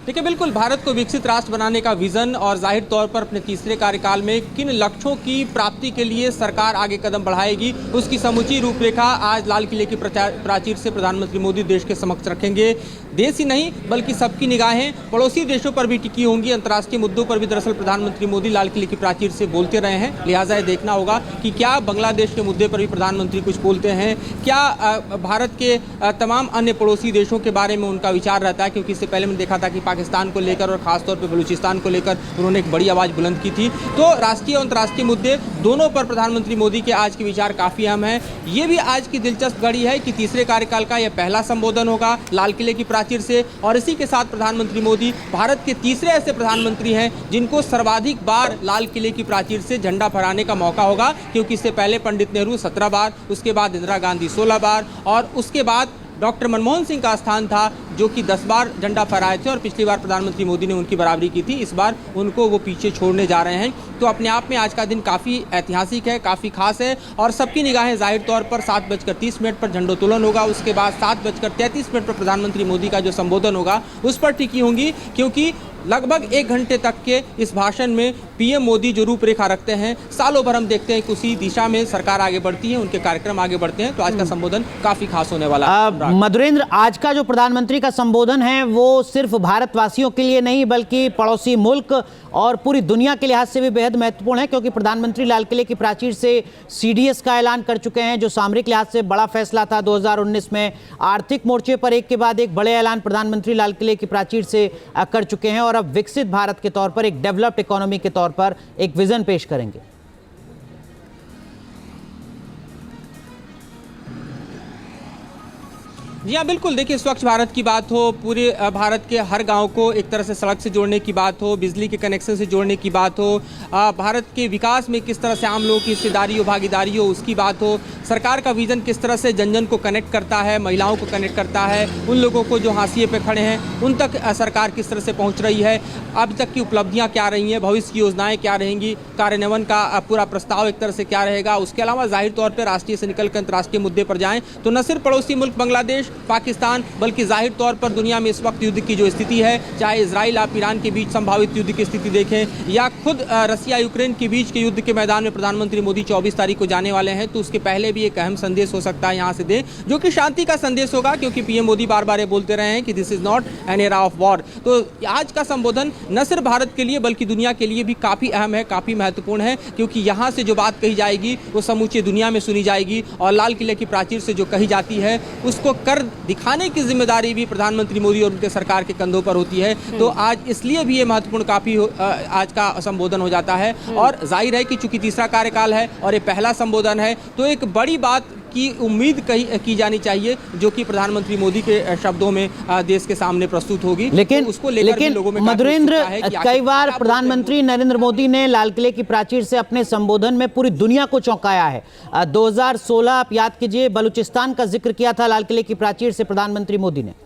देखिए, बिल्कुल भारत को विकसित राष्ट्र बनाने का विजन और जाहिर तौर पर अपने तीसरे कार्यकाल में किन लक्ष्यों की प्राप्ति के लिए सरकार आगे कदम बढ़ाएगी, उसकी समूची रूपरेखा आज लाल किले की प्राचीर से प्रधानमंत्री मोदी देश के समक्ष रखेंगे। देश ही नहीं बल्कि सबकी निगाहें पड़ोसी देशों पर भी टिकी होंगी। अंतर्राष्ट्रीय मुद्दों पर भी दरअसल प्रधानमंत्री मोदी लाल किले की प्राचीर से बोलते रहे हैं, लिहाजा ये देखना होगा कि क्या बांग्लादेश के मुद्दे पर भी प्रधानमंत्री कुछ बोलते हैं, क्या भारत के तमाम अन्य पड़ोसी देशों के बारे में उनका विचार रहता है, क्योंकि इससे पहले मैंने देखा था कि पाकिस्तान को लेकर और खासतौर पर बलूचिस्तान को लेकर उन्होंने एक बड़ी आवाज़ बुलंद की थी। तो राष्ट्रीय और अंतर्राष्ट्रीय मुद्दे दोनों पर प्रधानमंत्री मोदी के आज के विचार काफ़ी अहम हैं। ये भी आज की दिलचस्प घड़ी है कि तीसरे कार्यकाल का यह पहला संबोधन होगा लाल किले की प्राचीर से, और इसी के साथ प्रधानमंत्री मोदी भारत के तीसरे ऐसे प्रधानमंत्री हैं जिनको सर्वाधिक बार लाल किले की प्राचीर से झंडा फहराने का मौका होगा, क्योंकि इससे पहले पंडित नेहरू 17 बार, उसके बाद इंदिरा गांधी 16 बार और उसके बाद डॉक्टर मनमोहन सिंह का स्थान था जो कि 10 बार झंडा फहराए थे और पिछली बार प्रधानमंत्री मोदी ने उनकी बराबरी की थी। इस बार उनको वो पीछे छोड़ने जा रहे हैं। तो अपने आप में आज का दिन काफ़ी ऐतिहासिक है, काफ़ी खास है और सबकी निगाहें जाहिर तौर पर 7:30 पर झंडोत्तोलन होगा। उसके बाद 7:33 पर प्रधानमंत्री मोदी का जो संबोधन होगा उस पर टिकी होंगी, क्योंकि लगभग 1 घंटे तक के इस भाषण में पीएम मोदी जो रूपरेखा रखते हैं, सालों भर हम देखते हैं कि उसी दिशा में सरकार आगे बढ़ती है, उनके कार्यक्रम आगे बढ़ते हैं। तो आज का संबोधन काफी खास होने वाला है। मधुरेंद्र, आज का जो प्रधानमंत्री का संबोधन है वो सिर्फ भारतवासियों के लिए नहीं बल्कि पड़ोसी मुल्क और पूरी दुनिया के लिहाज से भी बेहद महत्वपूर्ण है, क्योंकि प्रधानमंत्री लाल किले की प्राचीर से सीडीएस का ऐलान कर चुके हैं, जो सामरिक लिहाज से बड़ा फैसला था 2019 में। आर्थिक मोर्चे पर एक के बाद एक बड़े ऐलान प्रधानमंत्री लाल किले की प्राचीर से कर चुके हैं और अब विकसित भारत के तौर पर, एक डेवलप्ड इकोनॉमी के तौर पर एक विजन पेश करेंगे। जी हाँ, बिल्कुल। देखिए, स्वच्छ भारत की बात हो, पूरे भारत के हर गांव को एक तरह से सड़क से जोड़ने की बात हो, बिजली के कनेक्शन से जोड़ने की बात हो, भारत के विकास में किस तरह से आम लोगों की हिस्सेदारी हो, भागीदारी हो, उसकी बात हो, सरकार का विजन किस तरह से जन जन को कनेक्ट करता है, महिलाओं को कनेक्ट करता है, उन लोगों को जो हाशिए पे खड़े हैं उन तक सरकार किस तरह से पहुँच रही है, अब तक की उपलब्धियाँ क्या रही हैं, भविष्य की योजनाएँ क्या रहेंगी, कार्यान्वयन का पूरा प्रस्ताव एक तरह से क्या रहेगा। उसके अलावा जाहिर तौर पर राष्ट्रीय से निकल कर अंतर्राष्ट्रीय मुद्दे पर जाएँ तो न सिर्फ पड़ोसी मुल्क बांग्लादेश, पाकिस्तान, बल्कि जाहिर तौर पर दुनिया में इस वक्त युद्ध की जो स्थिति है, चाहे इजराइल और ईरान के बीच संभावित युद्ध की स्थिति देखें या खुद रसिया यूक्रेन के बीच के युद्ध के मैदान में प्रधानमंत्री मोदी 24 तारीख को जाने वाले हैं, तो उसके पहले भी एक अहम संदेश हो सकता है यहाँ से दें, जो कि शांति का संदेश होगा, क्योंकि पीएम मोदी बार बार ये बोलते रहे हैं कि this is not an era of war. तो आज का संबोधन न सिर्फ भारत के लिए बल्कि दुनिया के लिए भी काफ़ी अहम है, काफ़ी महत्वपूर्ण है, क्योंकि यहाँ से जो बात कही जाएगी वो समूचे दुनिया में सुनी जाएगी और लाल किले की प्राचीर से जो कही जाती है उसको कर दिखाने की जिम्मेदारी भी प्रधानमंत्री मोदी और उनके सरकार के कंधों पर होती है। तो आज इसलिए भी ये महत्वपूर्ण काफी आज का संबोधन हो जाता है और जाहिर है कि चूंकि तीसरा कार्यकाल है और ये पहला संबोधन है तो एक बड़ी बात की उम्मीद की जानी चाहिए जो कि प्रधानमंत्री मोदी के शब्दों में देश के सामने प्रस्तुत होगी। लेकिन तो उसको लेकर लोगों में मधुरेंद्र, कई बार प्रधानमंत्री नरेंद्र मोदी ने लाल किले की प्राचीर से अपने संबोधन में पूरी दुनिया को चौंकाया है। 2016 आप याद कीजिए, बलूचिस्तान का जिक्र किया था लाल किले की प्राचीर से प्रधानमंत्री मोदी ने।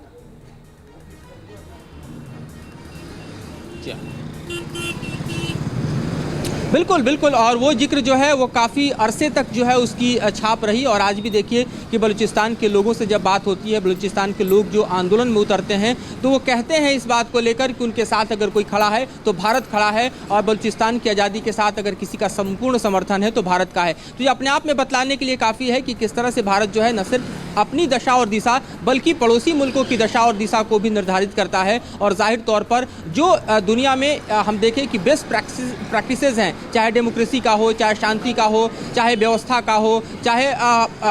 बिल्कुल बिल्कुल, और वो जिक्र जो है वो काफ़ी अरसे तक जो है उसकी छाप रही। और आज भी देखिए कि बलूचिस्तान के लोगों से जब बात होती है, बलूचिस्तान के लोग जो आंदोलन में उतरते हैं तो वो कहते हैं इस बात को लेकर कि उनके साथ अगर कोई खड़ा है तो भारत खड़ा है और बलूचिस्तान की आज़ादी के साथ अगर किसी का संपूर्ण समर्थन है तो भारत का है। तो ये अपने आप में बतलाने के लिए काफ़ी है कि किस तरह से भारत जो है न सिर्फ अपनी दशा और दिशा बल्कि पड़ोसी मुल्कों की दशा और दिशा को भी निर्धारित करता है। और जाहिर तौर पर जो दुनिया में हम देखें कि बेस्ट प्रैक्टिसेस हैं, चाहे डेमोक्रेसी का हो, चाहे शांति का हो, चाहे व्यवस्था का हो, चाहे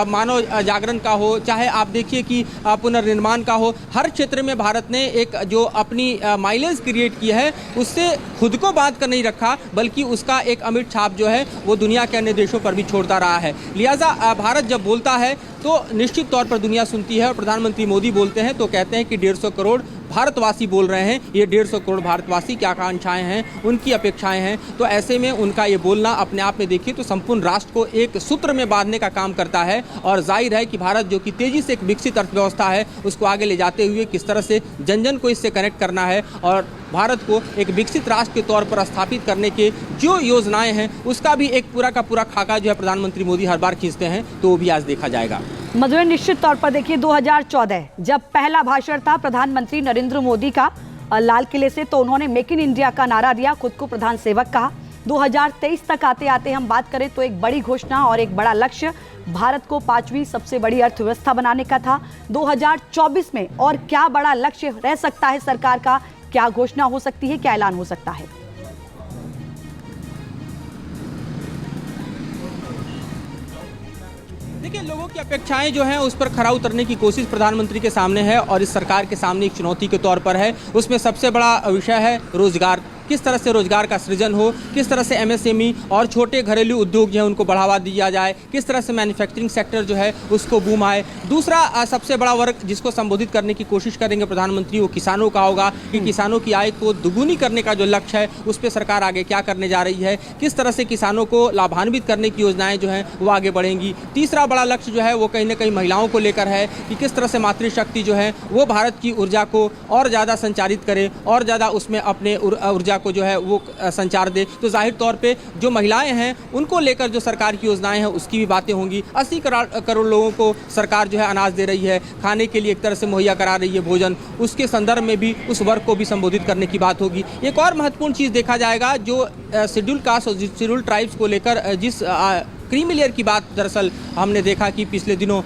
मानव जागरण का हो, चाहे आप देखिए कि पुनर्निर्माण का हो, हर क्षेत्र में भारत ने एक जो अपनी माइलेज क्रिएट की है उससे खुद को बात कर नहीं रखा बल्कि उसका एक अमिट छाप जो है वो दुनिया के अन्य देशों पर भी छोड़ता रहा है। लिहाजा भारत जब बोलता है तो निश्चित तौर पर दुनिया सुनती है और प्रधानमंत्री मोदी बोलते हैं तो कहते हैं कि 150 करोड़ भारतवासी बोल रहे हैं। ये 150 करोड़ भारतवासी की आकांक्षाएं हैं, उनकी अपेक्षाएं हैं। तो ऐसे में उनका ये बोलना अपने आप में देखिए तो संपूर्ण राष्ट्र को एक सूत्र में बांधने का काम करता है। और जाहिर है कि भारत जो कि तेजी से एक विकसित अर्थव्यवस्था है उसको आगे ले जाते हुए किस तरह से जन जन को इससे कनेक्ट करना है और भारत को एक विकसित राष्ट्र के तौर पर स्थापित करने के जो योजनाएं हैं उसका भी एक पूरा का पूरा खाका जो है प्रधानमंत्री मोदी हर बार खींचते हैं, तो वो भी आज देखा जाएगा। मधुर, निश्चित तौर पर देखिए 2014 जब पहला भाषण था प्रधानमंत्री नरेंद्र मोदी का, लाल किले से, तो उन्होंने मेक इन इंडिया का नारा दिया, खुद को प्रधान सेवक कहा। 2023 तक आते आते हम बात करें तो एक बड़ी घोषणा और एक बड़ा लक्ष्य भारत को 5वीं सबसे बड़ी अर्थव्यवस्था बनाने का था। 2024 में और क्या बड़ा लक्ष्य रह सकता है सरकार का, क्या घोषणा हो सकती है, क्या ऐलान हो सकता है? देखिए, लोगों की अपेक्षाएं जो हैं उस पर खरा उतरने की कोशिश प्रधानमंत्री के सामने है और इस सरकार के सामने एक चुनौती के तौर पर है। उसमें सबसे बड़ा विषय है रोजगार। किस तरह से रोजगार का सृजन हो, किस तरह से एमएसएमई और छोटे घरेलू उद्योग जो है उनको बढ़ावा दिया जाए, किस तरह से मैन्युफैक्चरिंग सेक्टर जो है उसको बूम आए। दूसरा सबसे बड़ा वर्ग जिसको संबोधित करने की कोशिश करेंगे प्रधानमंत्री, वो किसानों का होगा कि किसानों की आय को दुगुनी करने का जो लक्ष्य है उस पर सरकार आगे क्या करने जा रही है, किस तरह से किसानों को लाभान्वित करने की योजनाएं जो हैं वो आगे बढ़ेंगी। तीसरा बड़ा लक्ष्य जो है वो कहीं ना कहीं महिलाओं को लेकर है कि किस तरह से मातृशक्ति जो है वो भारत की ऊर्जा को और ज़्यादा संचारित करे और ज़्यादा उसमें अपने ऊर्जा को जो है वो संचार दे। तो जाहिर तौर पे जो महिलाएं हैं उनको लेकर जो सरकार की योजनाएं हैं उसकी भी बातें होंगी। 80 करोड़ लोगों को सरकार जो है अनाज दे रही है, खाने के लिए एक तरह से मुहैया करा रही है भोजन, उसके संदर्भ में भी उस वर्ग को भी संबोधित करने की बात होगी। एक और महत्वपूर्ण चीज़ देखा जाएगा, जो शेड्यूल कास्ट और शेड्यूल ट्राइब्स को लेकर जिस क्रीमी लेयर की बात दरअसल हमने देखा कि पिछले दिनों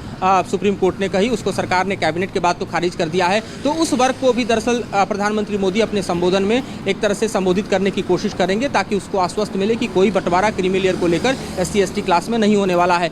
सुप्रीम कोर्ट ने कही, उसको सरकार ने कैबिनेट के बाद तो खारिज कर दिया है। तो उस वर्ग को भी दरअसल प्रधानमंत्री मोदी अपने संबोधन में एक तरह से संबोधित करने की कोशिश करेंगे ताकि उसको आश्वस्त मिले कि कोई बंटवारा क्रीमी लेयर को लेकर SC ST क्लास में नहीं होने वाला है।